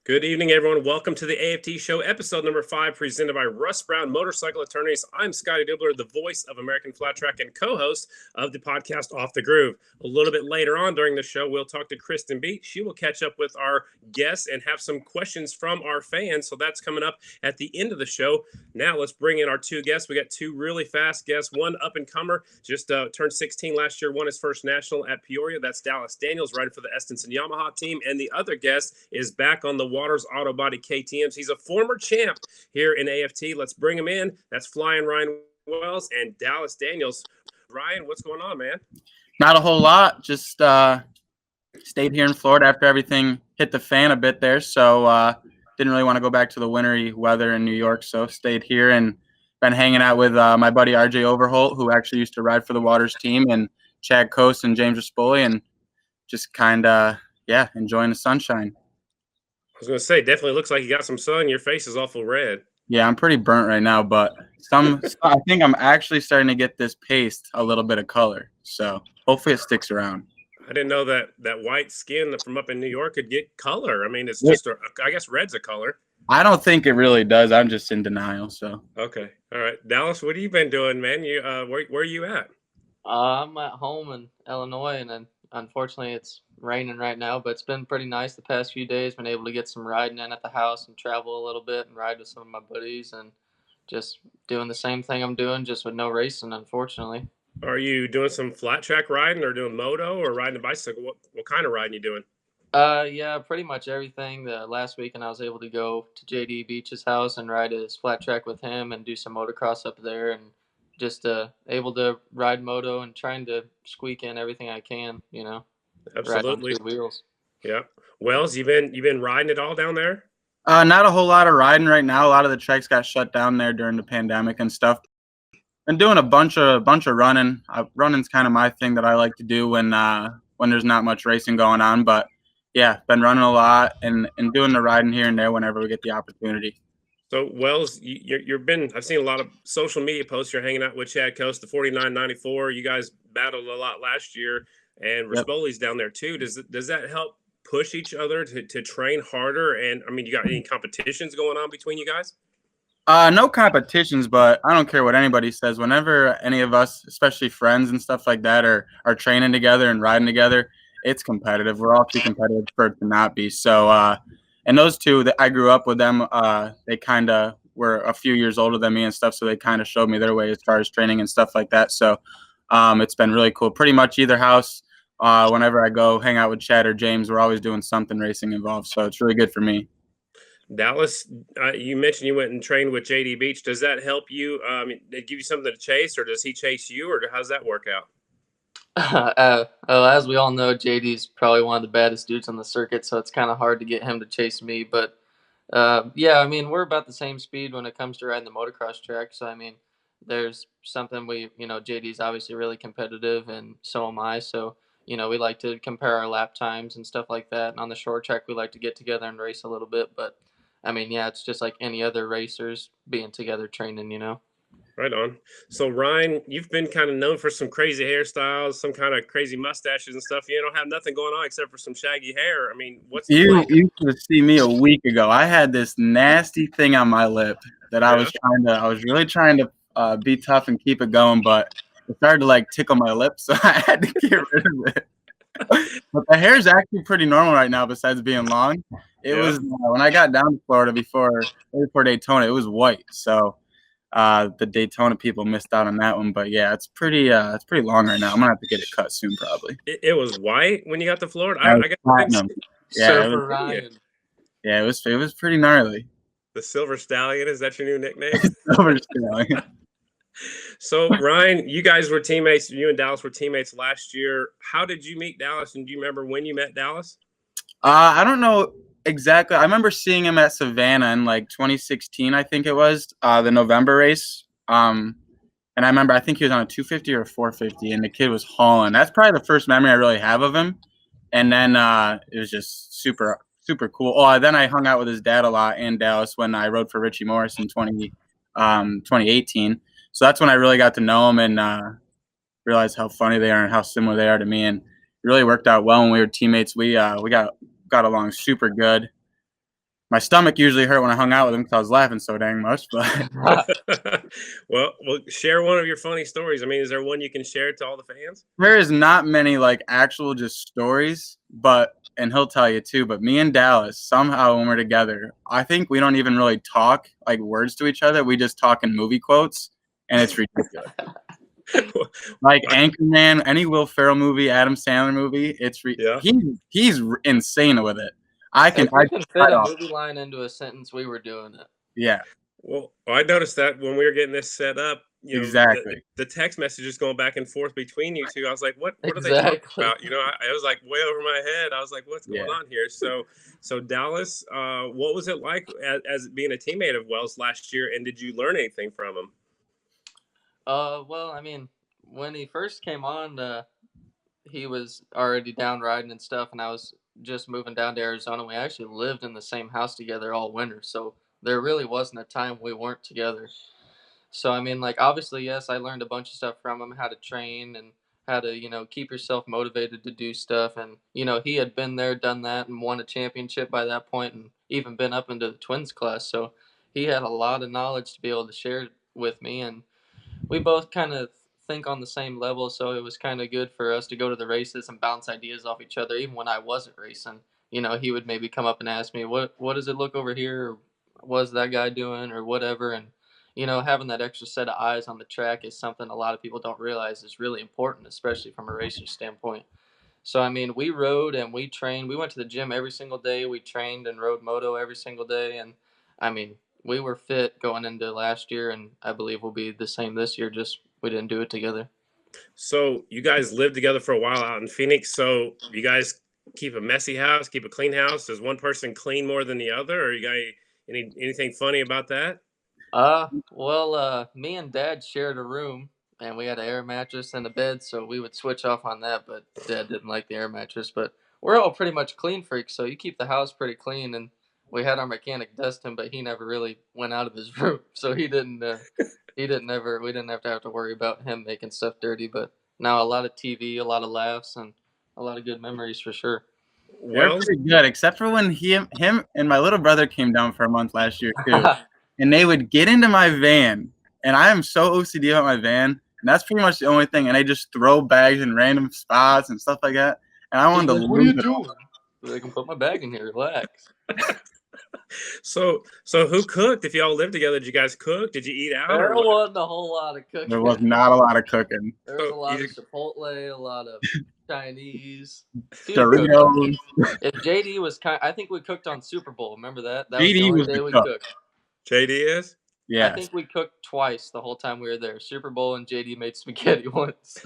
Good evening, everyone. Welcome to the AFT Show, episode number 5, presented by Russ Brown Motorcycle Attorneys. I'm Scottie Deubler, the voice of American Flat Track and co-host of the podcast Off the Groove. A little bit later on during the show, we'll talk to Kristen B. She will catch up with our guests and have some questions from our fans. So that's coming up at the end of the show. Now let's bring in our two guests. We got two really fast guests. One up-and-comer, just turned 16 last year, won his first national at Peoria. That's Dallas Daniels, riding for the Estenson Yamaha team. And the other guest is back on the Waters Auto Body KTMs. He's a former champ here in AFT. Let's bring him in. That's Flying Ryan Wells and Dallas Daniels. Ryan, what's going on, man? Not a whole lot. Just stayed here in Florida after everything hit the fan a bit there. So didn't really want to go back to the wintry weather in New York. So stayed here and been hanging out with my buddy RJ Overholt, who actually used to ride for the Waters team, and Chad Coast and James Rispoli, and just kind of, enjoying the sunshine. I was going to say, definitely looks like you got some sun. Your face is awful red. Yeah, I'm pretty burnt right now, but I think I'm actually starting to get this paste a little bit of color. So hopefully it sticks around. I didn't know that white skin from up in New York could get color. I mean, it's just, I guess red's a color. I don't think it really does. I'm just in denial. So okay, all right, Dallas, what have you been doing, man? You where are you at? I'm at home in Illinois, and then unfortunately it's raining right now, but it's been pretty nice the past few days. Been able to get some riding in at the house and travel a little bit and ride with some of my buddies, and just doing the same thing I'm doing, just with no racing, unfortunately. Are you doing some flat track riding or doing moto or riding a bicycle? What kind of riding you doing? Yeah, pretty much everything. The last weekend I was able to go to JD Beach's house and ride his flat track with him and do some motocross up there, and just able to ride moto and trying to squeak in everything I can, Absolutely. Ride on 2 wheels. Yeah. Wells, you've been riding it all down there? Not a whole lot of riding right now. A lot of the tracks got shut down there during the pandemic and stuff. Been doing a bunch of running. Running's kind of my thing that I like to do when there's not much racing going on. But yeah, been running a lot and doing the riding here and there whenever we get the opportunity. So Wells, I've seen a lot of social media posts. You're hanging out with Chad Coast, the 4994. You guys battled a lot last year, and Rispoli's down there too. Does that help push each other to train harder? And I mean, you got any competitions going on between you guys? No competitions, but I don't care what anybody says. Whenever any of us, especially friends and stuff like that, are training together and riding together, it's competitive. We're all too competitive for it to not be. So, and those two, that I grew up with them, they kind of were a few years older than me and stuff, so they kind of showed me their way as far as training and stuff like that. So it's been really cool. Pretty much either house, whenever I go hang out with Chad or James, we're always doing something racing involved. So it's really good for me. Dallas, you mentioned you went and trained with JD Beach. Does that help you? Give you something to chase, or does he chase you, or how does that work out? As we all know, JD's probably one of the baddest dudes on the circuit, so it's kind of hard to get him to chase me. But yeah, I mean, we're about the same speed when it comes to riding the motocross track. So I mean, there's something JD's obviously really competitive, and so am I. So we like to compare our lap times and stuff like that. And on the short track, we like to get together and race a little bit. But I mean, yeah, it's just like any other racers being together training. Right on. So Ryan, you've been kind of known for some crazy hairstyles, some kind of crazy mustaches and stuff. You don't have nothing going on except for some shaggy hair. I mean, what's you should see me a week ago. I had this nasty thing on my lip that I was really trying to be tough and keep it going, but it started to tickle my lips, so I had to get rid of it. But the hair is actually pretty normal right now, besides being long. It was when I got down to Florida before Daytona, it was white. So the Daytona people missed out on that one. But yeah, it's pretty long right now. I'm gonna have to get it cut soon, probably. It was white when you got to Florida. I got platinum. Silver Ryan. Yeah, it was pretty gnarly. The Silver Stallion, is that your new nickname? Silver Stallion. So Ryan, you guys were teammates. You and Dallas were teammates last year. How did you meet Dallas? And do you remember when you met Dallas? I don't know exactly. I remember seeing him at Savannah in 2016, I think it was, the November race. And I remember, I think he was on a 250 or a 450, and the kid was hauling. That's probably the first memory I really have of him. And then it was just super, super cool. Oh, then I hung out with his dad a lot in Dallas when I rode for Richie Morris in 2018. So that's when I really got to know him and realized how funny they are and how similar they are to me. And it really worked out well when we were teammates. We got along super good. my stomach usually hurt when I hung out with him because I was laughing so dang much. But well, share one of your funny stories. I mean, is there one you can share to all the fans? there is not many like actual just stories, and he'll tell you too. But me and Dallas somehow when we're together, I think we don't even really talk like words to each other. We just talk in movie quotes, and it's ridiculous. Like Anchorman, any Will Ferrell movie, Adam Sandler movie, Yeah. he's insane with it. I If can we can fit a movie line into a sentence, we were doing it. Yeah. Well, I noticed that when we were getting this set up, you know, Exactly. the text messages going back and forth between you two. I was like, what are they Exactly. talking about? You know, I was like way over my head. I was like, what's going on here? So Dallas, what was it like as being a teammate of Wells last year, and did you learn anything from him? Well, I mean, when he first came on, he was already down riding and stuff, and I was just moving down to Arizona. We actually lived in the same house together all winter, so there really wasn't a time we weren't together. So I mean, like obviously, yes, I learned a bunch of stuff from him, how to train and how to, keep yourself motivated to do stuff. And he had been there, done that, and won a championship by that point, and even been up into the twins class. So he had a lot of knowledge to be able to share with me, and we both kind of think on the same level. So it was kind of good for us to go to the races and bounce ideas off each other, even when I wasn't racing. He would maybe come up and ask me, what does it look over here? Or what's that guy doing or whatever? And having that extra set of eyes on the track is something a lot of people don't realize is really important, especially from a racer standpoint. So, I mean, we rode and we trained. We went to the gym every single day. We trained and rode moto every single day. And, I mean, we were fit going into last year, and I believe we'll be the same this year, just we didn't do it together. So you guys lived together for a while out in Phoenix. So you guys keep a messy house, keep a clean house. Does one person clean more than the other, or you got anything funny about that? Well, me and Dad shared a room, and we had an air mattress and a bed, so we would switch off on that. But Dad didn't like the air mattress. But we're all pretty much clean freaks, so you keep the house pretty clean. And we had our mechanic dust him, but he never really went out of his room, so he didn't. He didn't ever. We didn't have to worry about him making stuff dirty. But now a lot of TV, a lot of laughs, and a lot of good memories for sure. We're pretty good, except for when him and my little brother came down for a month last year too. And they would get into my van, and I am so OCD about my van, and that's pretty much the only thing. And they just throw bags in random spots and stuff like that. And I wanted to What are you lose it. doing? They can put my bag in here. Relax. So who cooked? If y'all lived together, did you guys cook? Did you eat out? There Or what? wasn't a whole lot of cooking. There was not a lot of cooking. There was a lot of Chipotle, a lot of Chinese. Doritos. If JD was I think we cooked on Super Bowl. Remember that? That JD was was the only day the we cook. cooked. JD is? Yeah. I think we cooked twice the whole time we were there. Super Bowl and JD made spaghetti once.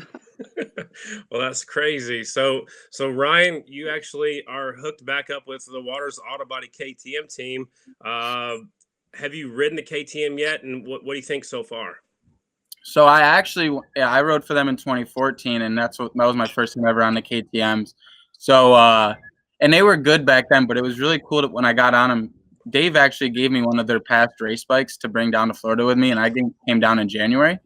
Well, that's crazy. So Ryan, you actually are hooked back up with the Waters Auto Body KTM team. Have you ridden the KTM yet? And what do you think so far? So I rode for them in 2014, and that was my first time ever on the KTMs. So and they were good back then, but it was really cool when I got on them. Dave actually gave me one of their past race bikes to bring down to Florida with me, and I came down in January.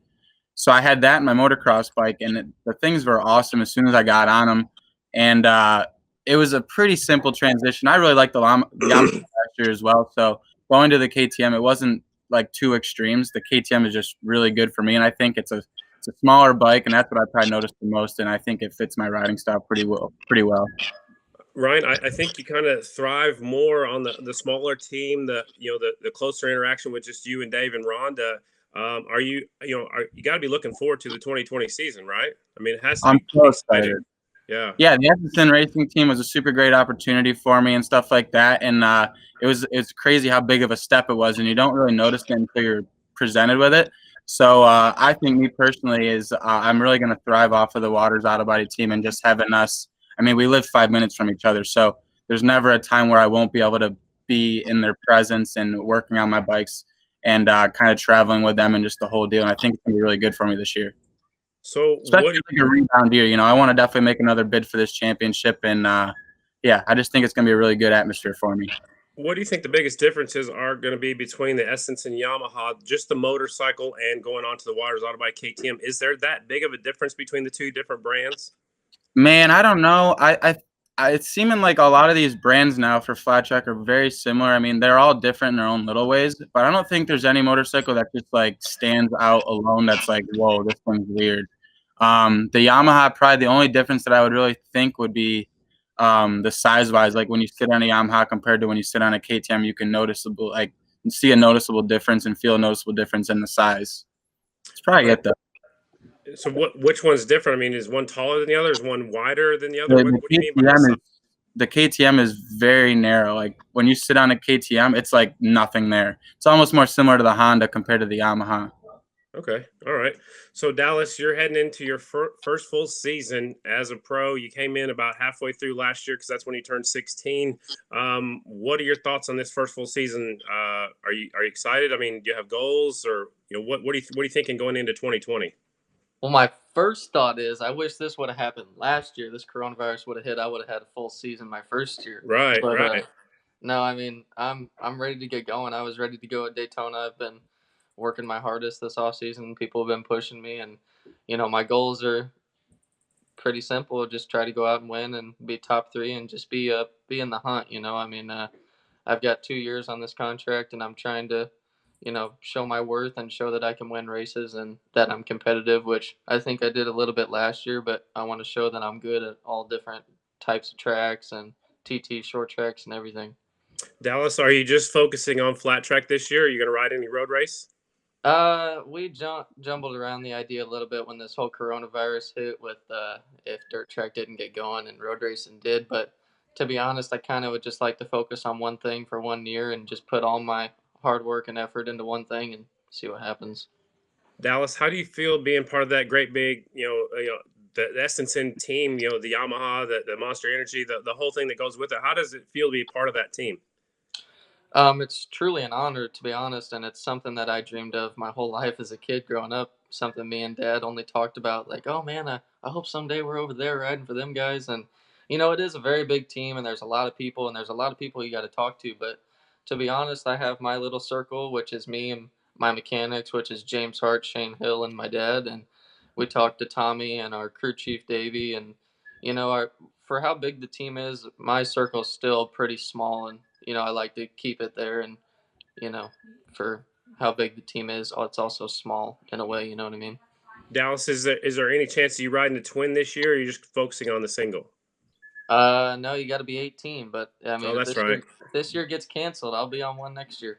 So I had that in my motocross bike, and the things were awesome as soon as I got on them. And it was a pretty simple transition. I really liked the Yamaha last year as well. So going to the KTM, it wasn't like two extremes. The KTM is just really good for me, and I think it's a smaller bike, and that's what I probably noticed the most. And I think it fits my riding style pretty well. Ryan, I think you kind of thrive more on the smaller team, the closer interaction with just you and Dave and Rhonda. Are you got to be looking forward to the 2020 season, right? I mean, it has to I'm be so excited. Yeah. Yeah, the Edison Racing team was a super great opportunity for me and stuff like that. And it's crazy how big of a step it was, and you don't really notice it until you're presented with it. So I think me personally is I'm really going to thrive off of the Waters Auto Body team and just having us. I mean, we live 5 minutes from each other, so there's never a time where I won't be able to be in their presence and working on my bikes and kind of traveling with them and just the whole deal. And I think it's going to be really good for me this year. So especially like a rebound year, I want to definitely make another bid for this championship. And I just think it's going to be a really good atmosphere for me. What do you think the biggest differences are going to be between the Essence and Yamaha, just the motorcycle and going on to the Waters Auto Bike KTM? Is there that big of a difference between the two different brands? Man, I don't know. I It's seeming like a lot of these brands now for flat track are very similar. I mean, they're all different in their own little ways, but I don't think there's any motorcycle that just like stands out alone that's like, whoa, this thing's weird. The Yamaha, probably the only difference that I would really think would be the size wise. Like when you sit on a Yamaha compared to when you sit on a KTM, you can see a noticeable difference and feel a noticeable difference in the size. It's probably it though. So which one's different? I mean, is one taller than the other? Is one wider than the other? The, What do you mean by KTM the is the KTM is very narrow. Like when you sit on a KTM, it's like nothing there. It's almost more similar to the Honda compared to the Yamaha. Okay. All right. So Dallas, you're heading into your first full season as a pro. You came in about halfway through last year because that's when you turned 16. What are your thoughts on this first full season? Are you excited? I mean, do you have goals, or what are you thinking going into 2020? Well, my first thought is I wish this would have happened last year. This coronavirus would have hit. I would have had a full season my first year. Right. But Right. no, I mean I'm ready to get going. I was ready to go at Daytona. I've been working my hardest this off season. People have been pushing me, and my goals are pretty simple. Just try to go out and win and be top three and just be in the hunt. I mean, I've got 2 years on this contract, and I'm trying to, show my worth and show that I can win races and that I'm competitive, which I think I did a little bit last year, but I want to show that I'm good at all different types of tracks and TT short tracks and everything. Dallas, are you just focusing on flat track this year? Are you going to ride any road race? We jumbled around the idea a little bit when this whole coronavirus hit with if dirt track didn't get going and road racing did. But to be honest, I kind of would just like to focus on one thing for 1 year and just put all my hard work and effort into one thing and see what happens. Dallas, how do you feel being part of that great big, the Essenson team, the Yamaha, the Monster Energy, the whole thing that goes with it? How does it feel to be part of that team? It's truly an honor, to be honest, and it's something that I dreamed of my whole life as a kid growing up. Something me and Dad only talked about, like, oh man, I hope someday we're over there riding for them guys. And it is a very big team, and there's a lot of people, and there's a lot of people you got to talk to. But to be honest, I have my little circle, which is me and my mechanics, which is James Hart, Shane Hill, and my dad. And we talked to Tommy and our crew chief Davey, and for how big the team is, my circle's still pretty small, and I like to keep it there. And you know, for how big the team is, it's also small in a way. You know what I mean? Dallas, is there any chance of you riding the twin this year, or are you just focusing on the single? No, you got to be 18. But I mean, Oh, if that's right. this year gets canceled, I'll be on one next year.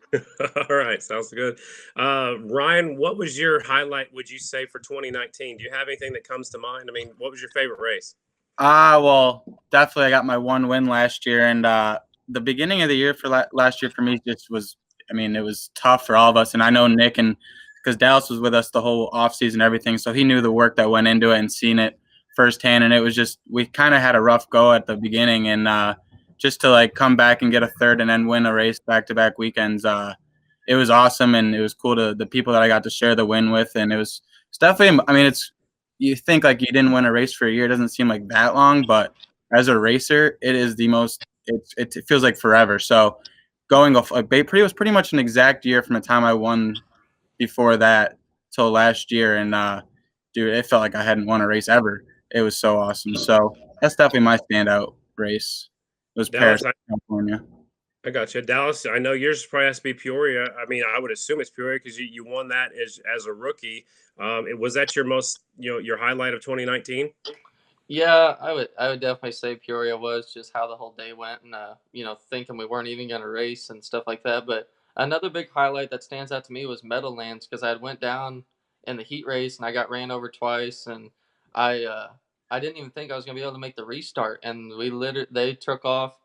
All right, sounds good. Ryan, what was your highlight, would you say, for 2019? Do you have anything that comes to mind? I mean, what was your favorite race? Well, definitely I got my one win last year, and the beginning of the year for last year for me just was, I mean, it was tough for all of us, and I know Nick, and because Dallas was with us the whole offseason and everything, so he knew the work that went into it and seen it firsthand, and it was just, we kind of had a rough go at the beginning, and just to like come back and get a third and then win a race back-to-back weekends, it was awesome, and it was cool to the people that I got to share the win with, and it's definitely, I mean, you think like you didn't win a race for a year, it doesn't seem like that long, but as a racer, it is the most, it feels like forever. So going off, like, it was pretty much an exact year from the time I won before that till last year. And dude, it felt like I hadn't won a race ever. It was so awesome. So that's definitely my standout race. It was Dallas, Paris, California. I got you. Dallas, I know yours probably has to be Peoria. I mean, I would assume it's Peoria because you won that as a rookie. Was that your most, your highlight of 2019? Yeah, I would definitely say Peoria was just how the whole day went, and thinking we weren't even gonna race and stuff like that. But another big highlight that stands out to me was Meadowlands, because I had went down in the heat race and I got ran over twice, and I didn't even think I was gonna be able to make the restart, and they took off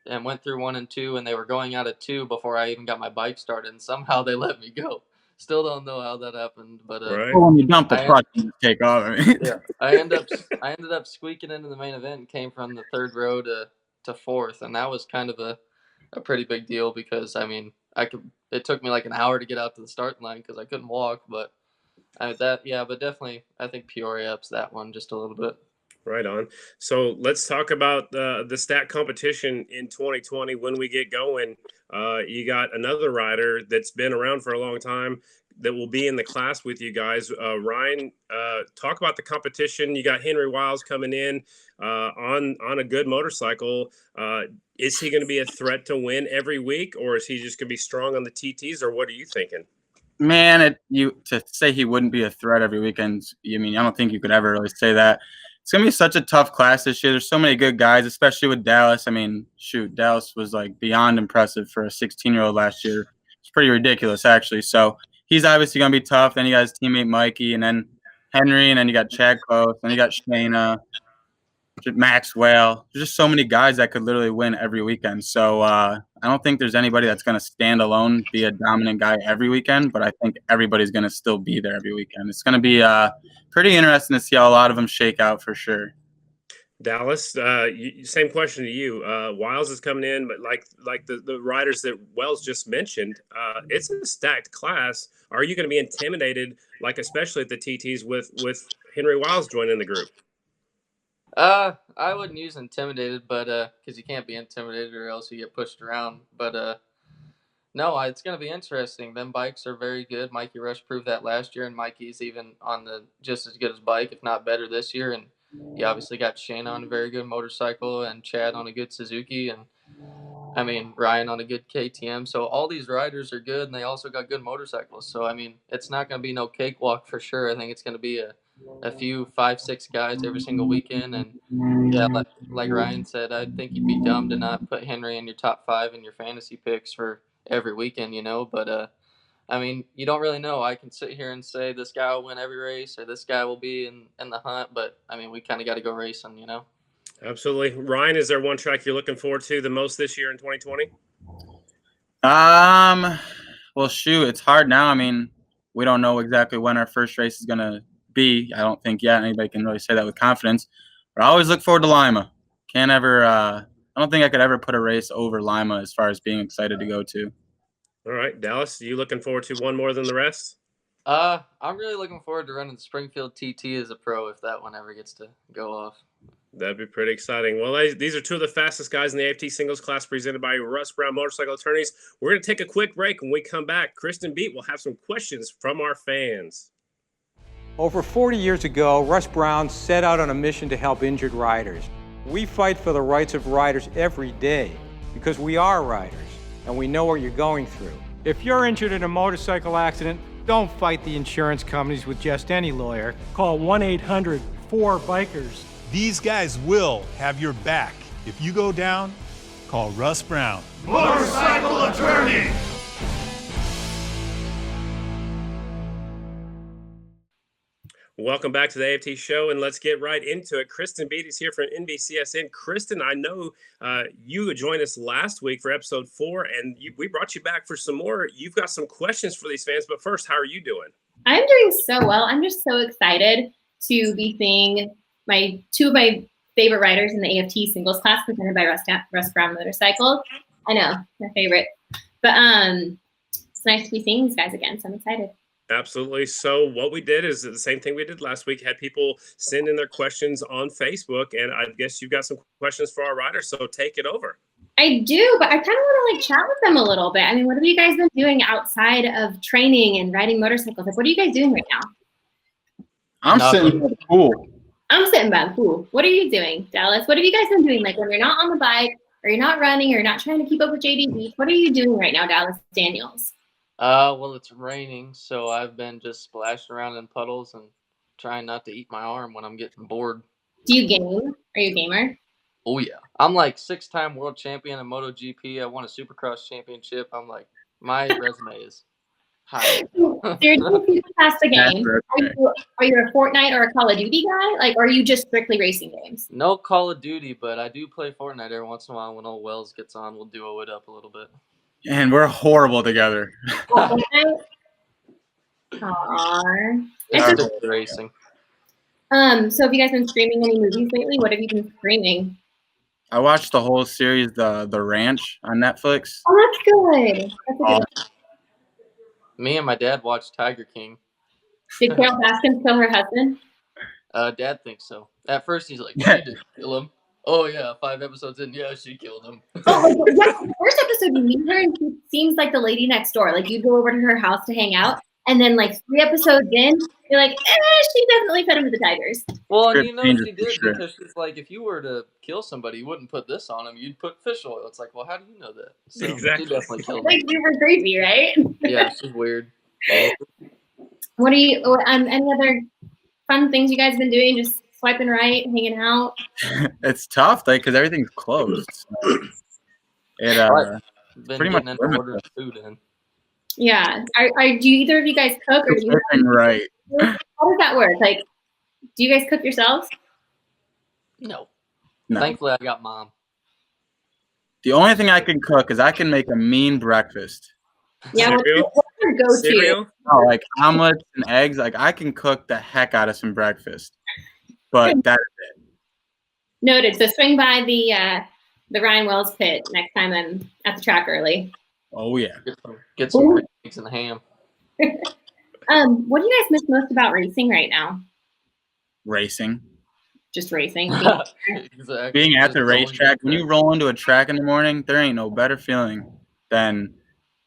and went through 1 and 2, and they were going out at 2 before I even got my bike started, and somehow they let me go. Still don't know how that happened, but Right. Well, when you dump the I clutch, you just take off. I mean. yeah, I ended up squeaking into the main event and came from the third row to fourth, and that was kind of a pretty big deal because I mean it took me like an hour to get out to the starting line because I couldn't walk, but but definitely I think Peoria ups that one just a little bit. Right on. So let's talk about the stat competition in 2020 when we get going. You got another rider that's been around for a long time that will be in the class with you guys. Ryan, talk about the competition. You got Henry Wiles coming in on a good motorcycle. Is he going to be a threat to win every week, or is he just going to be strong on the TTs, or what are you thinking? Man, to say he wouldn't be a threat every weekend, I mean, I don't think you could ever really say that. It's going to be such a tough class this year. There's so many good guys, especially with Dallas. I mean, shoot, Dallas was like beyond impressive for a 16-year-old last year. It's pretty ridiculous, actually. So he's obviously going to be tough. Then you got his teammate Mikey, and then Henry, and then you got Chad Close, and you got Shayna, Maxwell. There's just so many guys that could literally win every weekend. So I don't think there's anybody that's going to stand alone, be a dominant guy every weekend, but I think everybody's going to still be there every weekend. It's going to be pretty interesting to see how a lot of them shake out for sure. Dallas, same question to you. Wiles is coming in, but like the riders that Wells just mentioned, it's a stacked class. Are you going to be intimidated, like especially at the TTs with Henry Wiles joining the group? I wouldn't use intimidated, but because you can't be intimidated or else you get pushed around. But no, it's going to be interesting. Them bikes are very good. Mikey Rush proved that last year, and Mikey's even on the just as good as bike, if not better, this year. And you obviously got Shane on a very good motorcycle, and Chad on a good Suzuki, and I mean Ryan on a good KTM. So all these riders are good, and they also got good motorcycles. So I mean, it's not going to be no cakewalk for sure. I think it's going to be a few 5-6 guys every single weekend, and yeah, like Ryan said, I think you'd be dumb to not put Henry in your top 5 in your fantasy picks for every weekend, But I mean, you don't really know. I can sit here and say this guy will win every race or this guy will be in the hunt, but I mean, we kind of got to go racing, Absolutely. Ryan, is there one track you're looking forward to the most this year in 2020? Well, shoot, it's hard now. I mean, we don't know exactly when our first race is going to be. I don't think yet anybody can really say that with confidence. But I always look forward to Lima. Can't ever I don't think I could ever put a race over Lima as far as being excited to go to. All right, Dallas, you looking forward to one more than the rest? I'm really looking forward to running Springfield TT as a pro if that one ever gets to go off. That'd be pretty exciting. Well, these are two of the fastest guys in the AFT Singles class presented by Russ Brown Motorcycle Attorneys. We're going to take a quick break. When we come back, Kristen Beat will have some questions from our fans. Over 40 years ago, Russ Brown set out on a mission to help injured riders. We fight for the rights of riders every day because we are riders and we know what you're going through. If you're injured in a motorcycle accident, don't fight the insurance companies with just any lawyer. Call 1-800-4BIKERS. These guys will have your back. If you go down, call Russ Brown, Motorcycle Attorney. Welcome back to the AFT show, and let's get right into it. Kristen Beat is here from NBCSN. Kristen, I know you joined us last week for episode 4, and we brought you back for some more. You've got some questions for these fans, but first, how are you doing? I'm doing so well. I'm just so excited to be seeing two of my favorite riders in the AFT Singles class presented by Russ Brown Motorcycles. I know, my favorite. But it's nice to be seeing these guys again, so I'm excited. Absolutely. So what we did is the same thing we did last week, had people send in their questions on Facebook, and I guess you've got some questions for our riders, so take it over. I do, but I kind of want to chat with them a little bit. I mean, what have you guys been doing outside of training and riding motorcycles? Like, what are you guys doing right now? I'm sitting by the pool. I'm sitting by the pool. What are you doing, Dallas? What have you guys been doing? Like when you're not on the bike or you're not running or you're not trying to keep up with JD Beach, what are you doing right now, Dallas Daniels? Well, it's raining, so I've been just splashing around in puddles and trying not to eat my arm when I'm getting bored. Do you game? Are you a gamer? Oh, yeah. I'm like 6-time world champion in MotoGP. I won a Supercross championship. I'm like, my resume is high. Seriously, past the game. Are you a Fortnite or a Call of Duty guy? Like, or are you just strictly racing games? No Call of Duty, but I do play Fortnite every once in a while. When old Wells gets on, we'll duo it up a little bit. And we're horrible together. Aww. It's racing. So have you guys been streaming any movies lately? What have you been streaming? I watched the whole series, The Ranch, on Netflix. Oh, that's good. That's a good one. Me and my dad watched Tiger King. Did Carol Baskins kill her husband? Dad thinks so. At first, he's like, Yeah. "She didn't kill him." Oh yeah, 5 episodes in, yeah, she killed him. Oh, yeah. The first episode, you meet her and she seems like the lady next door. Like you go over to her house to hang out, and then like 3 episodes in, you're like, she definitely fed him to the tigers. Well, and Good you know changes she for did sure. because she's like, if you were to kill somebody, you wouldn't put this on him. You'd put fish oil. It's like, well, how do you know that? So Exactly. She definitely killed him. Like super creepy, right? Yeah, she's weird. What are you? Any other fun things you guys been doing? Just swiping right, hanging out. It's tough, like, because everything's closed. So it Been pretty getting much into ordering food in. Yeah. Do either of you guys cook, or do you? living right. How does that work? Like, do you guys cook yourselves? No. No. Thankfully, I got mom. The only thing I can cook is I can make a mean breakfast. Yeah. Cereal? What's your go-to? Cereal? Oh, like omelets and eggs. Like I can cook the heck out of some breakfast. But that Noted. So swing by the Ryan Wells pit next time I'm at the track early. oh yeah. Get some eggs and ham. What do you guys miss most about racing right now? Racing. Just racing. Exactly. Being at Just the going racetrack, when you roll into a track in the morning, there ain't no better feeling than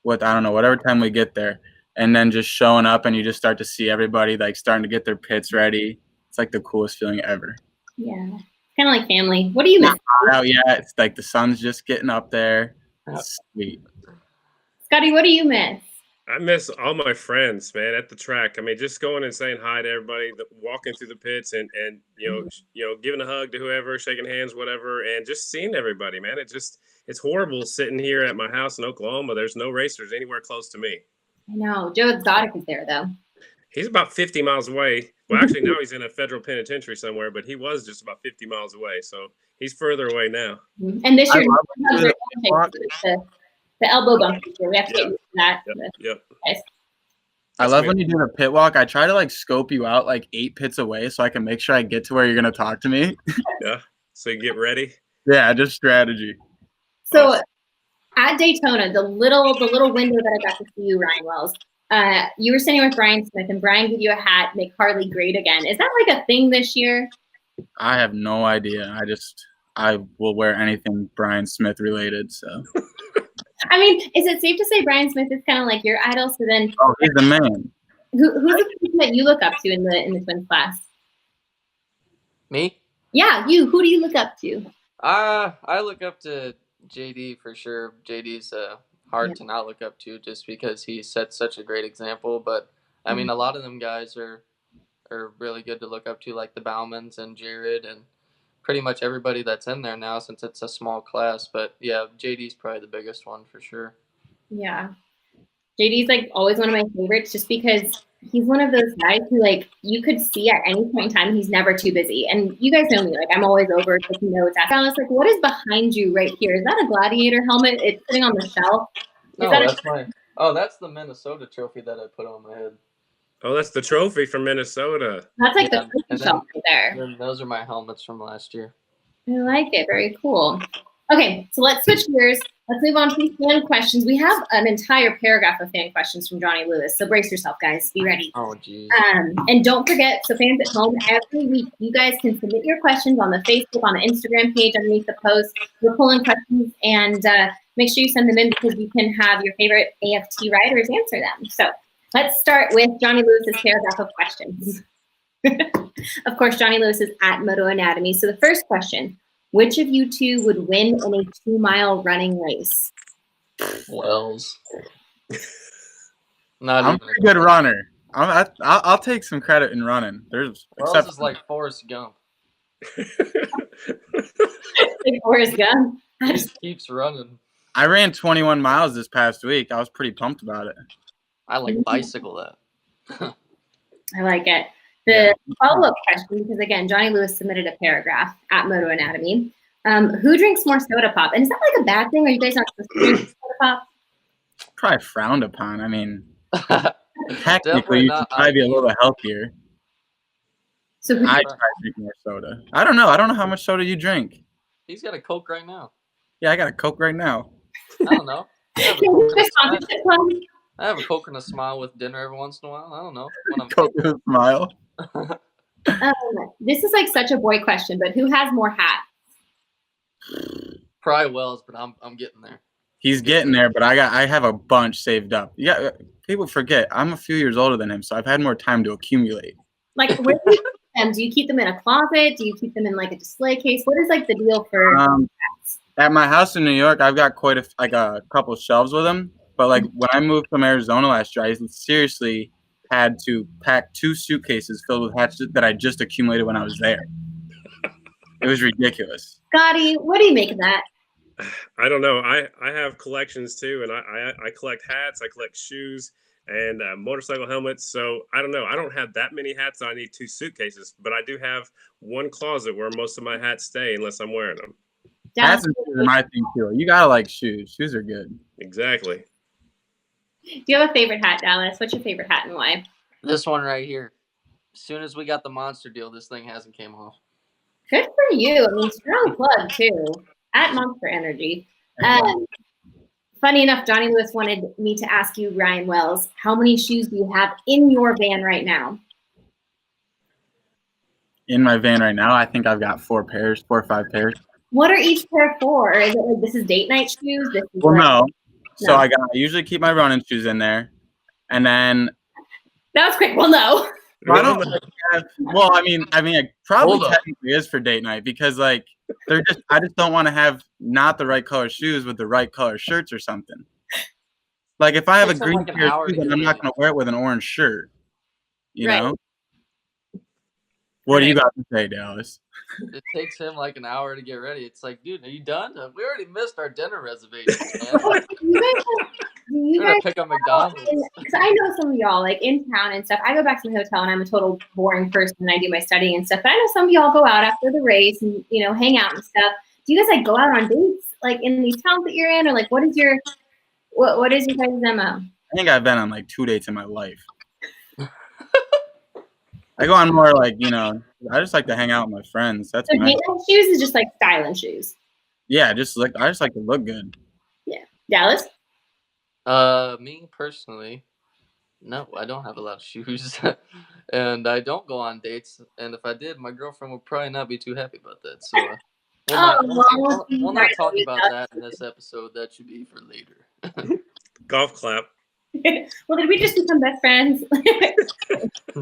whatever time we get there. And then just showing up and you just start to see everybody like starting to get their pits ready. It's like the coolest feeling ever. Yeah. Kind of like family. What do you miss? Not out yet. It's like the sun's just getting up there. It's sweet. Scottie, what do you miss? I miss all my friends, man, at the track. I mean, just going and saying hi to everybody, walking through the pits, and giving a hug to whoever, shaking hands, whatever, and just seeing everybody, man. It's horrible sitting here at my house in Oklahoma. There's no racers anywhere close to me. I know. Joe Exotic is there, though. He's about 50 miles away. Well, actually, now he's in a federal penitentiary somewhere, but he was just about 50 miles away. So he's further away now. And this year, love the elbow bump this year. We have to get used to that. Yep. Nice. I love when you do the pit walk. I try to like scope you out like 8 pits away so I can make sure I get to where you're gonna talk to me. Yeah. So you get ready. Yeah, just strategy. So at Daytona, the little window that I got to see you, Ryan Wells, you were sitting with Brian Smith, and Brian gave you a hat, "Make Harley Great Again." Is that like a thing this year? I have no idea. I will wear anything Brian Smith related. So. I mean, is it safe to say Brian Smith is kind of like your idol? So then, Oh, he's the man. who's the person that you look up to in the twins class? Me? Yeah, you. Who do you look up to? I look up to JD for sure. JD's hard to not look up to just because he set such a great example. But I mean, a lot of them guys are really good to look up to, like the Baumans and Jared and pretty much everybody that's in there now since it's a small class. But yeah, JD's probably the biggest one for sure. Yeah. JD's like always one of my favorites just because he's one of those guys who like you could see at any point in time he's never too busy. And you guys know me, like I'm always over taking notes. I was like, what is behind you right here? Is that a gladiator helmet? It's sitting on the shelf. That's the Minnesota trophy that I put on my head. Oh, that's the trophy from Minnesota. That's like Yeah, the and shelf right there. Then those are my helmets from last year. I like it. Very cool. Okay, so let's switch gears. Let's move on to these fan questions. We have an entire paragraph of fan questions from Johnny Lewis. So brace yourself, guys. Be ready. Oh, geez. And don't forget, so fans at home, every week you guys can submit your questions on the Facebook, on the Instagram page underneath the post. We're pulling questions, and make sure you send them in because you can have your favorite AFT riders answer them. So let's start with Johnny Lewis's paragraph of questions. Of course, Johnny Lewis is at Moto Anatomy. So the first question, which of you two would win in a 2-mile running race? Wells. I'm a pretty good runner. I'll take some credit in running. Wells is like Forrest Gump. Like Forrest Gump. He just keeps running. I ran 21 miles this past week. I was pretty pumped about it. I like bicycle that. I like it. The follow-up question, because again, Johnny Lewis submitted a paragraph at Moto Anatomy. Who drinks more soda pop? And is that like a bad thing? Are you guys not supposed to drink soda pop? Probably frowned upon. I mean, technically, you should probably be a little little healthier. So I try to drink more soda. I don't know. I don't know how much soda you drink. He's got a Coke right now. Yeah, I got a Coke right now. I don't know. I have a Coke and a smile with dinner every once in a while. I don't know. Coke and a smile. This is like such a boy question, but who has more hats? Probably Wells, but I'm getting there. He's getting there, but I have a bunch saved up. Yeah, people forget I'm a few years older than him, so I've had more time to accumulate. Like, where do you keep them? Do you keep them in a closet? Do you keep them in like a display case? What is like the deal for hats? At my house in New York, I've got quite a couple shelves with them. But like when I moved from Arizona last year, I seriously had to pack 2 suitcases filled with hats that I just accumulated when I was there. It was ridiculous. Scottie, what do you make of that? I don't know. I have collections too, and I collect hats, I collect shoes, and motorcycle helmets. So I don't know. I don't have that many hats. I need 2 suitcases, but I do have one closet where most of my hats stay unless I'm wearing them. Hats and shoes are my thing too. You gotta like shoes. Shoes are good. Exactly. Do you have a favorite hat, Dallas? What's your favorite hat and why? This one right here. As soon as we got the monster deal, this thing hasn't came off. Good for you. I mean, strong plug too. At Monster Energy. Funny enough, Johnny Lewis wanted me to ask you, Ryan Wells, how many shoes do you have in your van right now? In my van right now, I think I've got 4 or 5 pairs. What are each pair for? Is it like this is date night shoes? This is Well, like, no. So No. I usually keep my running shoes in there, and then That was quick. Well, no. I don't have, well, I mean, it probably Hold on. technically is for date night because like I just don't want to have not the right color shoes with the right color shirts or something. Like if I have a Takes them green like an pair hour of to shoes, get then I'm not ready. going to wear it with an orange shirt. You Right. know? What do you got to say, Dallas? It takes him like an hour to get ready. It's like, dude, are you done? We already missed our dinner reservations, man. You We're gonna guys pick up McDonald's. because I know some of y'all like in town and stuff. I go back to the hotel and I'm a total boring person and I do my studying and stuff. But I know some of y'all go out after the race and hang out and stuff. Do you guys like go out on dates like in these towns that you're in, or like what is your guys' MO? I think I've been on like 2 dates in my life. I go on more like, I just like to hang out with my friends. That's So nice. date night shoes is just like styling shoes. Yeah, I just like to look good. Yeah, Dallas. Me personally, no, I don't have a lot of shoes, and I don't go on dates. And if I did, my girlfriend would probably not be too happy about that. So we'll not talk about that in this episode. That should be for later. Golf clap. Well, did we just become best friends?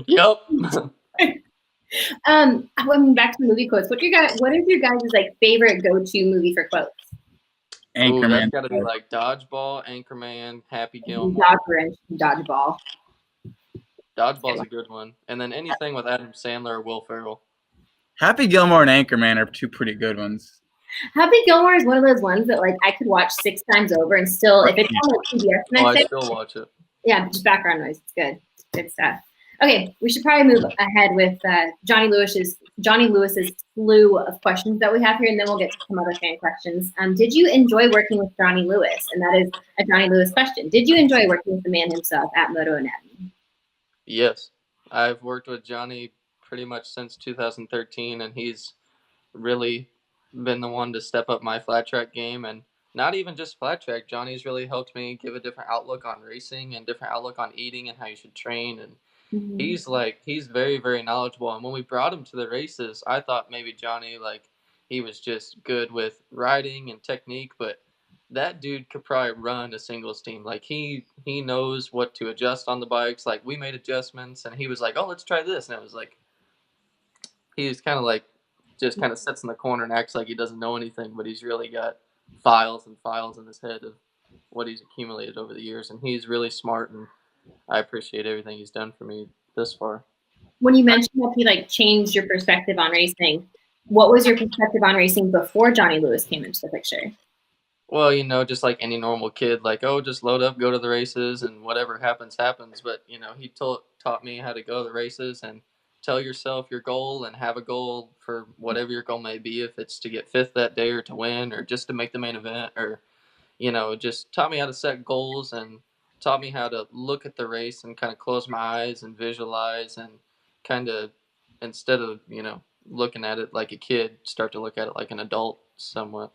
Yep. Back to movie quotes. What is your guys' like favorite go-to movie for quotes? Ooh, Anchorman. that's got to be like Dodgeball, Anchorman, Happy Gilmore. Dodger and Dodgeball. Dodgeball's a good one. And then anything with Adam Sandler or Will Ferrell. Happy Gilmore and Anchorman are 2 pretty good ones. Happy Gilmore is one of those ones that like I could watch 6 times over and still, if it's on like PBS Oh, I next day, still watch it. yeah, just background noise. It's good. It's good stuff. Okay, we should probably move ahead with Johnny Lewis's slew of questions that we have here, and then we'll get to some other fan questions. Did you enjoy working with Johnny Lewis? And that is a Johnny Lewis question. Did you enjoy working with the man himself at Moto Anatomy? Yes. I've worked with Johnny pretty much since 2013, and he's really been the one to step up my flat track game. And not even just flat track. Johnny's really helped me give a different outlook on racing and different outlook on eating and how you should train. And he's very, very knowledgeable. And when we brought him to the races, I thought maybe Johnny, he was just good with riding and technique, but that dude could probably run a singles team. Like he knows what to adjust on the bikes. Like we made adjustments and he was like, oh, let's try this. And it was like, he was kind of like, just kind of sits in the corner and acts like he doesn't know anything, but he's really got files and files in his head of what he's accumulated over the years. And he's really smart, and I appreciate everything he's done for me this far. When you mentioned that he changed your perspective on racing, what was your perspective on racing before Johnny Lewis came into the picture? Well, just like any normal kid, just load up, go to the races, and whatever happens, happens. But, he taught me how to go to the races and tell yourself your goal and have a goal for whatever your goal may be, if it's to get 5th that day or to win or just to make the main event, or, just taught me how to set goals and taught me how to look at the race and kind of close my eyes and visualize and kind of, instead of, looking at it like a kid, start to look at it like an adult somewhat.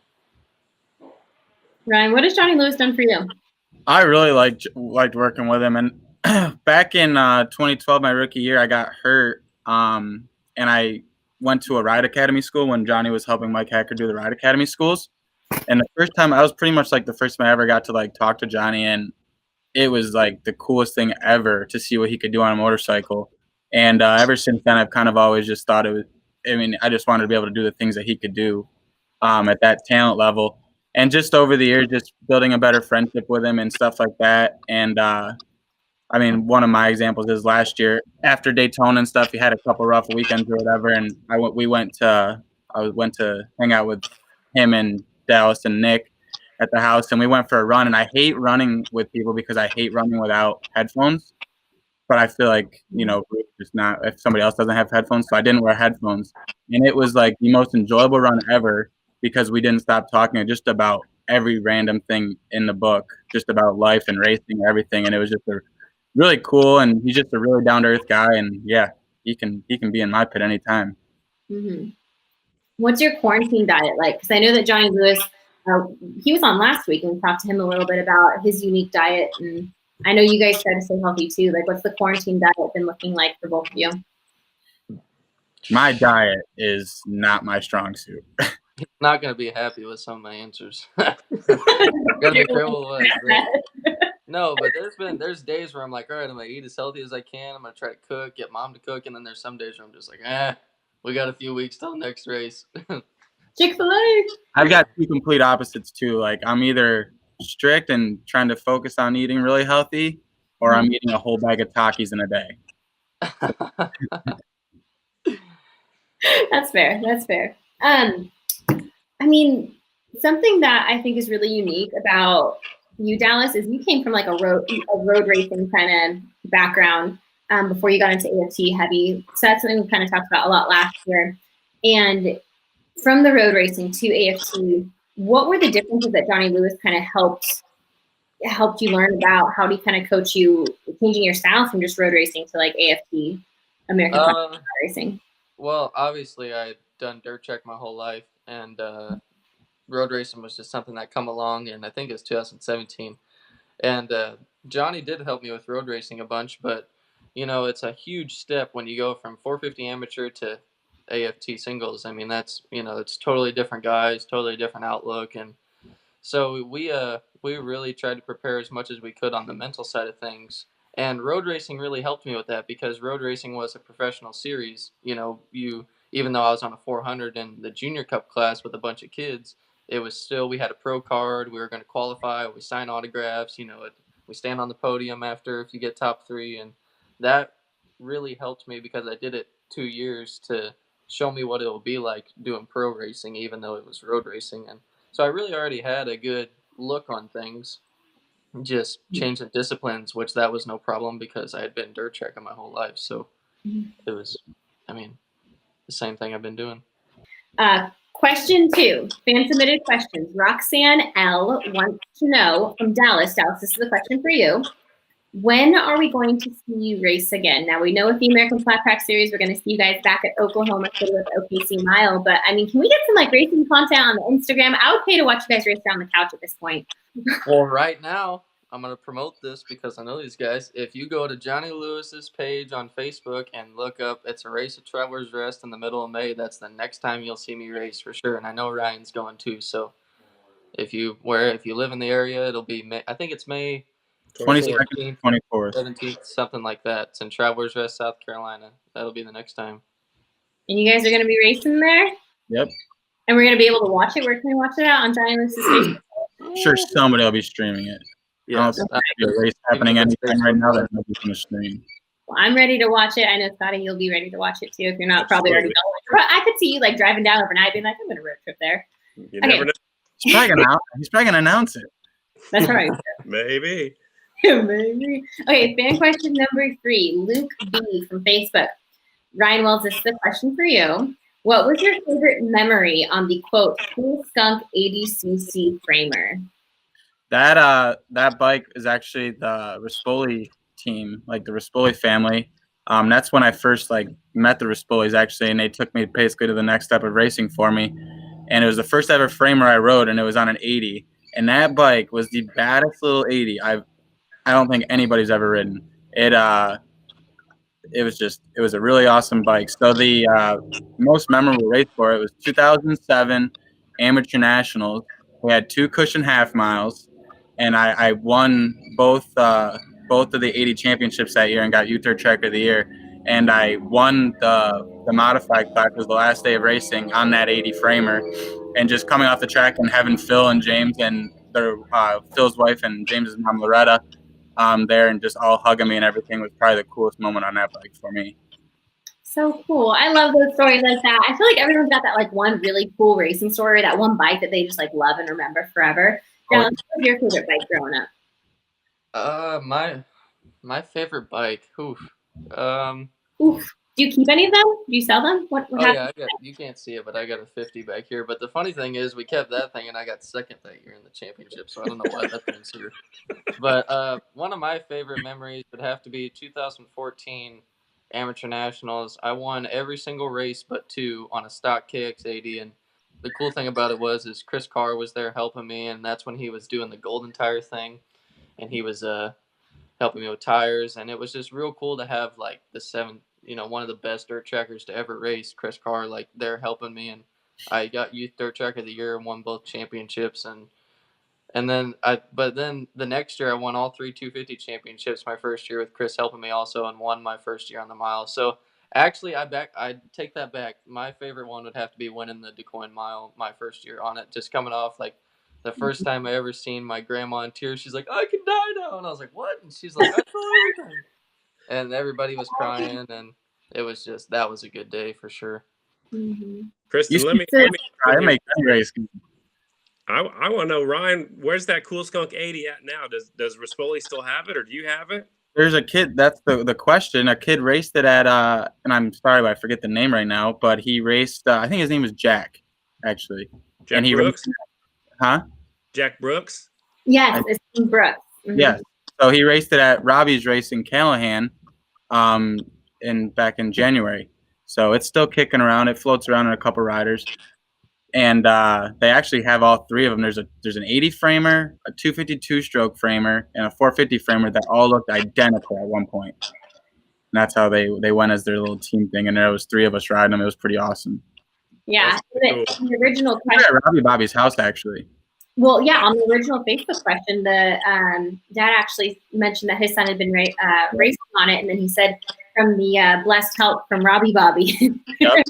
Ryan, what has Johnny Lewis done for you? I really liked working with him. And back in 2012, my rookie year, I got hurt and I went to a ride academy school when Johnny was helping Mike Hacker do the ride academy schools. And the first time, I was pretty much like the first time I ever got to like talk to Johnny, and it was like the coolest thing ever to see what he could do on a motorcycle. And ever since then, I've kind of always just thought it was, I mean, I just wanted to be able to do the things that he could do at that talent level. And just over the years, just building a better friendship with him and stuff like that. And I mean, one of my examples is last year after Daytona and stuff, he had a couple rough weekends or whatever. And I went to hang out with him and Dallas and Nick at the house, and we went for a run. And I hate running with people because I hate running without headphones. But I feel like, you know, just not if somebody else doesn't have headphones. So I didn't wear headphones. And it was like the most enjoyable run ever because we didn't stop talking just about every random thing in the book, just about life and racing and everything. And it was just really cool. And he's just a really down to earth guy. And yeah, he can be in my pit anytime. Mm-hmm. What's your quarantine diet like? Because I know that Johnny Lewis, he was on last week, and we talked to him a little bit about his unique diet. And I know you guys try to stay healthy too. Like, what's the quarantine diet been looking like for both of you? My diet is not my strong suit. He's not going to be happy with some of my answers. Gotta be careful with No, but there's days where I'm like, all right, I'm going to eat as healthy as I can. I'm going to try to cook, get mom to cook. And then there's some days where I'm just like, we got a few weeks till next race. Chick-fil-A. I've got two complete opposites too. Like, I'm either strict and trying to focus on eating really healthy, or I'm eating a whole bag of Takis in a day. That's fair. That's fair. I mean, something that I think is really unique about you, Dallas, is you came from like a road racing kind of background before you got into AFT heavy. So that's something we kind of talked about a lot last year. And from the road racing to AFT, what were the differences that Johnny Lewis kind of helped you learn about? How did he kind of coach you, changing your style from just road racing to like AFT, American racing? Well, obviously I'd done dirt track my whole life, and road racing was just something that come along, and I think it was 2017. And Johnny did help me with road racing a bunch, but you know, it's a huge step when you go from 450 amateur to AFT singles. I mean, that's, you know, it's totally different guys, totally different outlook. And so we really tried to prepare as much as we could on the mental side of things. And road racing really helped me with that, because road racing was a professional series. You know, even though I was on a 400 in the junior cup class with a bunch of kids, it was still, we had a pro card, we were going to qualify, we sign autographs, you know, we stand on the podium after if you get top 3. And that really helped me because I did it 2 years to show me what it will be like doing pro racing, even though it was road racing. And so I really already had a good look on things, just changing disciplines, which that was no problem because I had been dirt tracking my whole life. So it was, I mean, the same thing I've been doing. Question 2, fan submitted questions. Roxanne L wants to know from Dallas. Dallas, this is a question for you. When are we going to see you race again? Now, we know with the American Flat Track Series, we're going to see you guys back at Oklahoma City with OKC Mile. But, I mean, can we get some, like, racing content on the Instagram? I would pay to watch you guys race down the couch at this point. Well, right now, I'm going to promote this because I know these guys. If you go to Johnny Lewis's page on Facebook and look up, it's a race at Travelers Rest in the middle of May, that's the next time you'll see me race for sure. And I know Ryan's going too. So if you live in the area, it'll be May. I think it's May 22nd, 24th, 17th, something like that. It's in Travelers Rest, South Carolina. That'll be the next time. And you guys are going to be racing there? Yep. And we're going to be able to watch it? Where can we watch it at? On Johnny Lewis's Facebook? Sure, somebody will be streaming it. Yeah, I don't think there's a race happening anytime right now that nobody's going to stream. Well, I'm ready to watch it. I know, Scottie, you'll be ready to watch it too if you're not probably already going. I could see you like driving down overnight being like, I'm going to road trip there. You never know. He's probably going to announce it. That's right. Maybe. Maybe. Okay, fan question number 3, Luke B from Facebook. Ryan Wells, this is a question for you. What was your favorite memory on the quote Cool Skunk 80cc framer? That bike is actually the Rispoli team, like the Rispoli family. That's when I first like met the Rispolis actually, and they took me basically to the next step of racing for me. And it was the first ever framer I rode, and it was on an 80. And that bike was the baddest little 80 I don't think anybody's ever ridden. It it was a really awesome bike. So the most memorable race for it was 2007 Amateur Nationals. We had 2 cushion half miles, and I won both of the 80 championships that year and got U-Third Tracker of the Year. And I won the modified class. It was the last day of racing on that 80 framer, and just coming off the track and having Phil and James and their Phil's wife and James's mom Loretta there and just all hugging me and everything was probably the coolest moment on that bike for me. So cool. I love those stories like that. I feel like everyone's got that like one really cool racing story, that one bike that they just like love and remember forever. Now, what was your favorite bike growing up? My favorite bike. Oof. Oof. Do you keep any of them? Do you sell them? What happened? Yeah, you can't see it, but I got a 50 back here. But the funny thing is, we kept that thing, and I got second that year in the championship. So I don't know why that thing's here. But one of my favorite memories would have to be 2014 Amateur Nationals. I won every single race but 2 on a stock KX80, and the cool thing about it is Chris Carr was there helping me, and that's when he was doing the golden tire thing, and he was helping me with tires, and it was just real cool to have like one of the best dirt trackers to ever race, Chris Carr, like they're helping me, and I got Youth Dirt Tracker of the Year and won both championships, and then the next year I won all 3 250 championships my first year with Chris helping me also, and won my first year on the mile. So actually I take that back. My favorite one would have to be winning the DeCoin mile my first year on it, just coming off like the first time I ever seen my grandma in tears. She's like, I can die now, and I was like, what? And she's like, I saw everything. And everybody was crying, and it was that was a good day for sure. Mm-hmm. Kristen, let me make race. I want to know, Ryan, where's that Cool Skunk 80 at now? Does Rispoli still have it, or do you have it? There's a kid. That's the question. A kid raced it at and I'm sorry, but I forget the name right now. But he raced. I think his name was Jack, actually. Jack and he Brooks. Jack Brooks. Yes, it's Brooks. Mm-hmm. Yes. So he raced it at Robbie's race in Callahan, back in January. So it's still kicking around. It floats around in a couple riders, and they actually have all 3 of them. There's an 80 framer, a 252 stroke framer, and a 450 framer that all looked identical at one point. And that's how they went as their little team thing. And there was 3 of us riding them. It was pretty awesome. Yeah, cool. the original question. At Robbie Bobby's house, actually. Well, yeah, on the original Facebook question, the dad actually mentioned that his son had been racing on it, and then he said, from the blessed help from Robbie Bobby. Yep.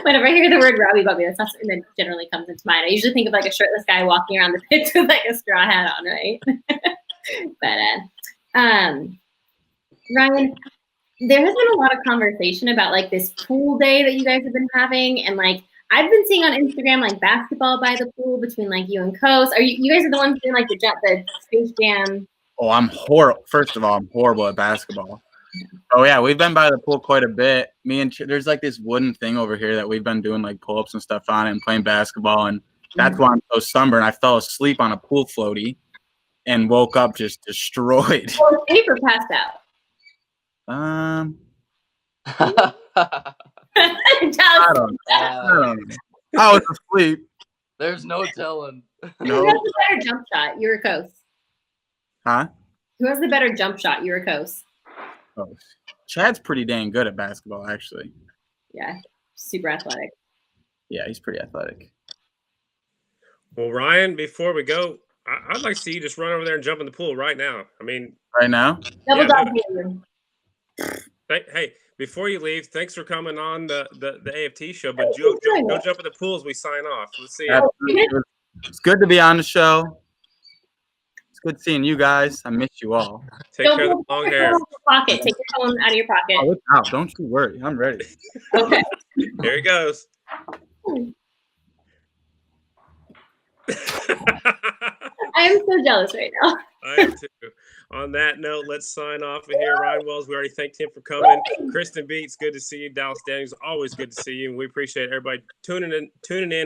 Whenever I hear the word Robbie Bobby, that's not something that generally comes into mind. I usually think of like a shirtless guy walking around the pits with like a straw hat on, right? But Ryan, there has been a lot of conversation about like this pool day that you guys have been having, and like I've been seeing on Instagram like basketball by the pool between like you and Coast. Are you guys are the ones doing like the Space Jam? Oh, I'm horrible. First of all, I'm horrible at basketball. Oh yeah, we've been by the pool quite a bit. Me and there's like this wooden thing over here that we've been doing like pull-ups and stuff on it and playing basketball, and that's why I'm so sunburned. I fell asleep on a pool floaty and woke up just destroyed. Well, asleep or passed out? I don't know. I was asleep. There's no telling. Who has the better jump shot? You or Coast? Huh? Who has the better jump shot? You or Coast? Oh, Chad's pretty dang good at basketball, actually. Yeah, super athletic. Yeah, he's pretty athletic. Well, Ryan, before we go, I'd like to see you just run over there and jump in the pool right now. I mean, right now? Double dog. Hey, before you leave, thanks for coming on the AFT show. But go jump in the pool as we sign off. Let's see. It's good to be on the show. It's good seeing you guys. I miss you all. Take care of the long hair. Pocket. Take your phone out of your pocket. Oh, it's out. Don't you worry. I'm ready. Okay. Here he goes. I am so jealous right now. I am too. On that note, let's sign off of here. Ryan Wells, we already thanked him for coming. Kristen Beats, good to see you. Dallas Daniels, always good to see you. And we appreciate everybody tuning in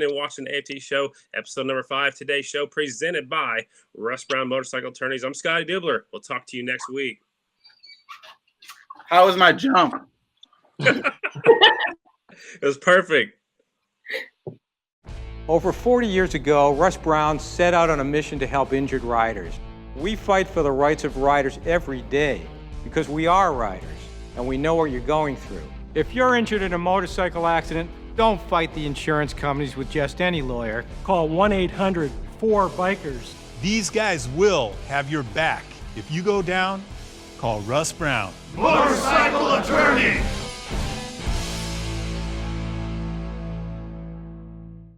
and watching the AFT show, episode number 5. Today's show presented by Russ Brown Motorcycle Attorneys. I'm Scottie Deubler. We'll talk to you next week. How was my jump? It was perfect. Over 40 years ago, Russ Brown set out on a mission to help injured riders. We fight for the rights of riders every day because we are riders, and we know what you're going through. If you're injured in a motorcycle accident, don't fight the insurance companies with just any lawyer. Call 1-800-4BIKERS. These guys will have your back. If you go down, call Russ Brown. Motorcycle attorney!